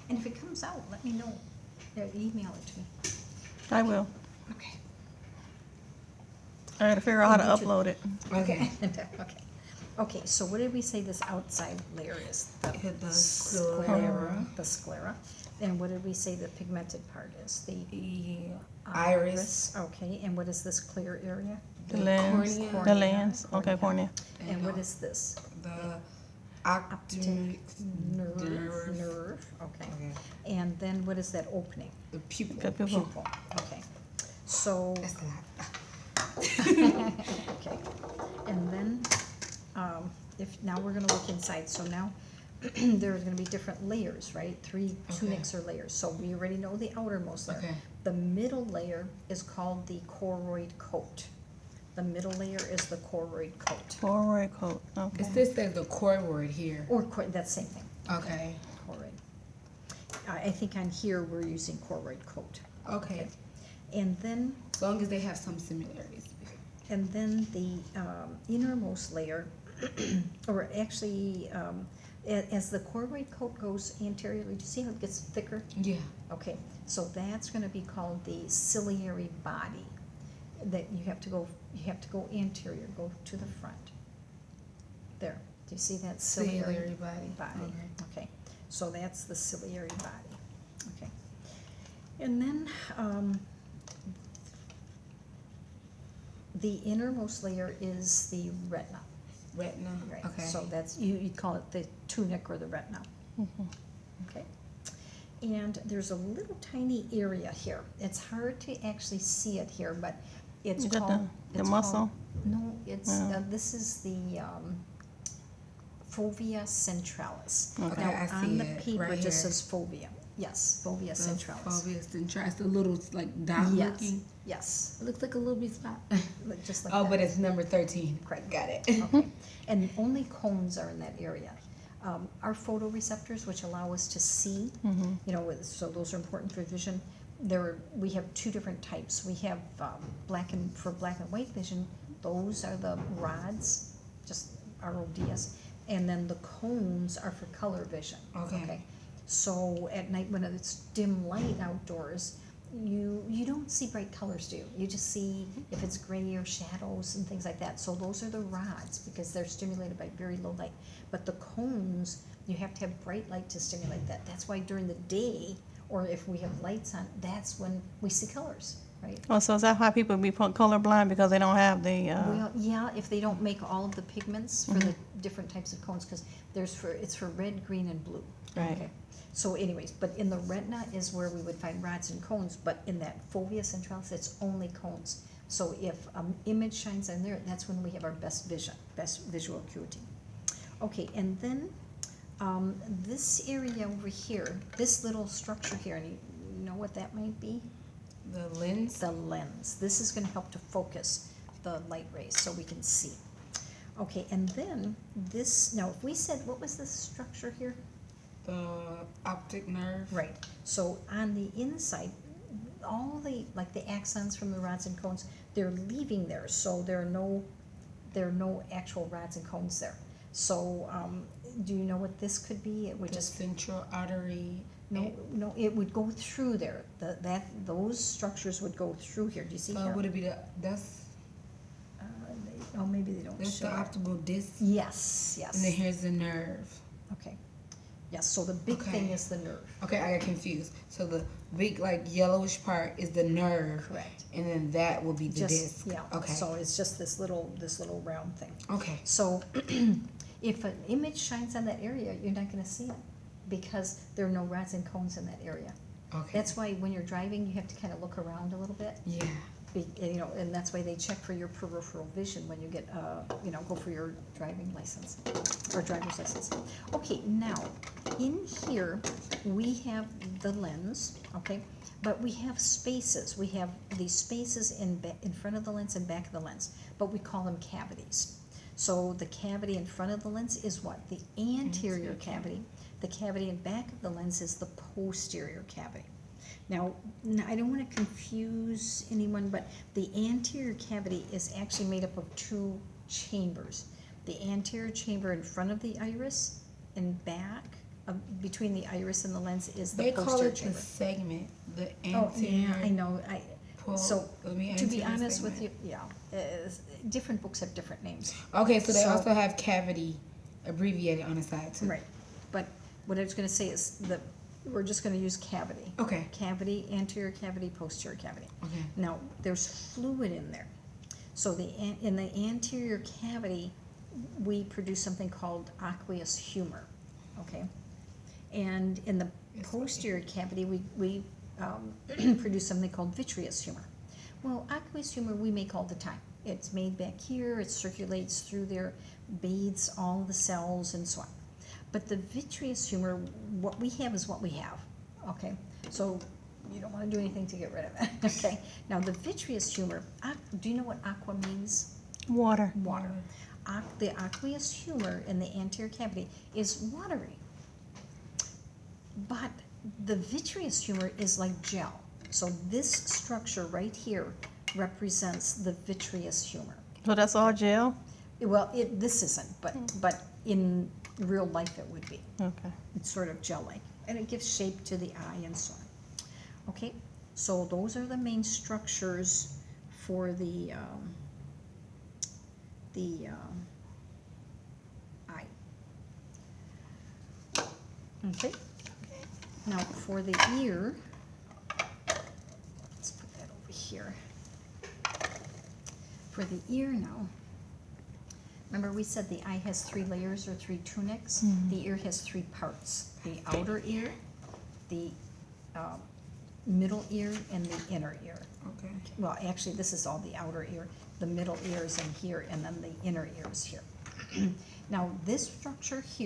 And if it comes out, let me know. Email it to me. I will. Okay. I gotta figure out how Me to too. upload it. Okay. Okay. Okay, so what did we say this outside layer is? The sclera. The sclera. And what did we say the pigmented part is? The The iris. Okay, and what is this clear area? The lens. cornea. The lens. Okay, Cornea. cornea. And what is this? The Optic optic nerve, okay. And then what is that opening? The pupil. The pupil. Pupil, okay. So, That's a lot. okay. And then, if, now we're gonna look inside, so now there's gonna be different layers, right? Three tunics or layers, so we already know the outermost layer. Okay. The middle layer is called the choroid coat. The middle layer is the choroid coat. Choroid coat. It Okay. says that the choroid here. Or, that's same thing, Okay. choroid. I think on here, we're using choroid coat. Okay. And then, As long as they have some similarities. the innermost layer, or actually, as the choroid coat goes anteriorly, do you see how it gets thicker? Yeah. Okay, so that's gonna be called the ciliary body. That you have to go anterior, go to the front. There, do you see that ciliary body. body? Okay. Okay, so that's the ciliary body, okay. And then, the innermost layer is the retina, Retina. right? Okay. So that's, you'd call it the tunic or the retina, okay? And there's a little tiny area here. It's hard to actually see it here, but it's Is that called. the it's muscle? called- No, it's, Yeah. this is the, fovea centralis. Okay, Now, I see on the it paper, right it just here. says fovea. Yes, fovea The centralis. fovea centralis, the little like dot Yes, looking. yes, It looks like a little bit spot. just like Oh, that. but it's number 13. Correct. Got it. Okay, and only cones are in that area. Our photoreceptors, which allow us to see, you know, so those are important for vision. We have two different types. We have for black and white vision, those are the rods, just RODS, and then the cones are for color vision. Okay. So at night when it's dim light outdoors, you don't see bright colors, do you? You just see if it's gray or shadows and things like that. So those are the rods because they're stimulated by very low light. But the cones, you have to have bright light to stimulate that. That's why during the day, or if we have lights on, that's when we see colors, right? Oh, so is that why people be colorblind because they don't have the? Well, yeah, if they don't make all of the pigments for the different types of cones, because it's for red, green, and blue. Right. Okay. So anyways, but in the retina is where we would find rods and cones, but in that fovea centralis, it's only cones. So if image shines on there, that's when we have our best vision, best visual acuity. Okay, and then this area over here, this little structure here, and you know what that might be? The lens. The lens. This is gonna help to focus the light rays so we can see. Okay, and then this, now if we said, what was this structure here? The optic nerve. Right, so on the inside, all the, like the axons from the rods and cones, they're leaving there, so there are no actual rods and cones there. So, do you know what this could be? It would The just, central artery. no, it would go through there. Those structures would go through here, do you see So here? would it be that's Maybe they don't that's the show it. optical disc, Yes, and then yes, here's the nerve. okay. Yes, so the big thing Okay. is the nerve, Okay, I got confused. So the big like yellowish part is the nerve, correct. and then that will be the Just, disc. yeah, Okay. so it's just this little round thing. Okay. So if an image shines on that area, you're not gonna see it because there are no rods and cones in that area. Okay. That's why when you're driving, you have to kind of look around a little bit, Yeah. you know, and that's why they check for your peripheral vision when you get, you know, go for your driving license or driver's license. Okay, now, in here, we have the lens, okay, but we have spaces. We have these spaces in front of the lens and back of the lens, but we call them cavities. So the cavity in front of the lens is what? The anterior cavity. The cavity in back of the lens is the posterior cavity. Now, I don't want to confuse anyone, but the anterior cavity is actually made up of two chambers. The anterior chamber in front of the iris and back, between the iris and the lens is the They call posterior it the chamber. segment, the Oh, anterior. yeah, I know, so, to be anterior honest with you, segment. different books have different names. Okay, so they So- also have cavity abbreviated on the side too. Right, but what I was gonna say is we're just gonna use cavity. Okay. Cavity, anterior cavity, posterior cavity. Okay. Now, there's fluid in there. So in the anterior cavity, we produce something called aqueous humor, okay? And in the Yes, posterior cavity, we produce something called vitreous humor. Well, aqueous humor we make all the time. It's made back here, it circulates through there, bathes all the cells and so on. But the vitreous humor, what we have is what we have, okay? So you don't wanna do anything to get rid of it, okay? Now, the vitreous humor, do you know what aqua means? Water. Water. The aqueous humor in the anterior cavity is watery. But the vitreous humor is like gel. So this structure right here represents the vitreous humor. So that's all gel? Well, this isn't, but in real life it would be. Okay. It's sort of gel-like, and it gives shape to the eye and so on. Okay, so those are the main structures for the eye. Okay, now for the ear, let's put that over here. For the ear now, remember we said the eye has 3 layers or 3 tunics? The ear has 3 parts. The outer ear, the middle ear, and the inner ear. Okay. Well, actually, this is all the outer ear. The middle ear is in here, and then the inner ear is here. Now, this structure here